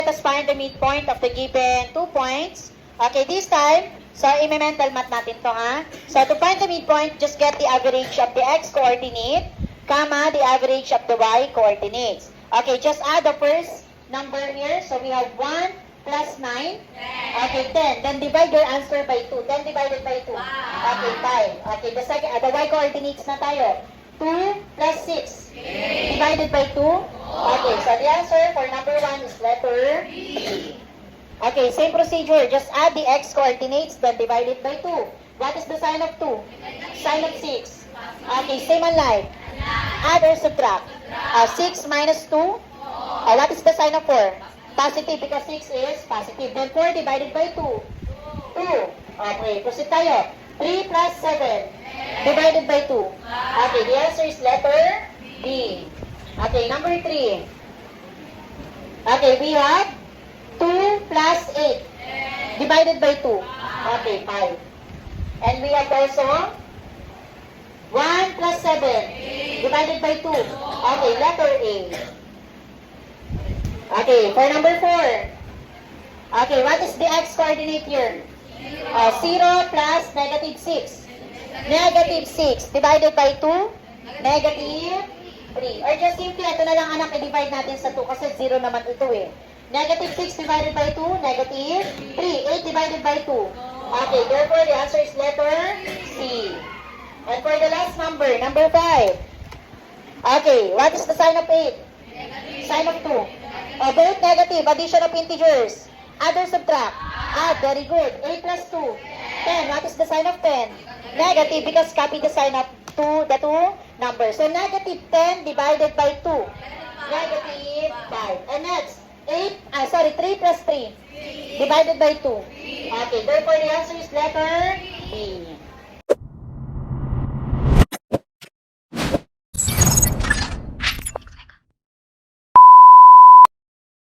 Let us find the midpoint of the given 2 points. Okay, this time, so i-mental math natin to ha. So to find the midpoint, just get the average of the x coordinate, comma, the average of the y coordinates. Okay, just add the first number here. So we have 1 plus 9. Okay, 10. Then divide your answer by 2. 10 divided by 2. Okay, 5. Okay, the second, the y coordinates na tayo. 2 plus 6. Divided by 2. Okay, so the answer for number 1 is letter B. Okay, same procedure. Just add the x coordinates, then divide it by 2. What is the sign of 2? Sign of 6. Okay, same and like. Add or subtract. 6 minus 2. What is the sign of 4? Positive because 6 is positive. Then 4 divided by 2. 2. Okay, proceed tayo. 3 plus 7 divided by 2. Okay, the answer is letter B. Okay, number 3. Okay, we have 2 plus 8 divided by 2. Okay, 5. And we have also 1 plus 7 divided by 2. Okay, letter A. Okay, for number 4. Okay, what is the x coordinate here? 0 plus negative 6. Negative 6 divided by 2. Negative 3. Or just simply, ito na lang anak, i-divide natin sa 2 kasi 0 naman ito eh. Negative 6 divided by 2, negative 3. 8 divided by 2. Okay, therefore the answer is letter C. And for the last number, number 5. Okay, what is the sign of 8? Sign of 2. Both negative, addition of integers. Add or subtract? Add, very good. 8 plus 2. 10, what is the sign of 10? Negative because copy the sign of 2, the 2 numbers. So negative 10 divided by 2. Negative 5. And next, 3 plus 3 divided by 2. Okay, therefore the answer is letter B.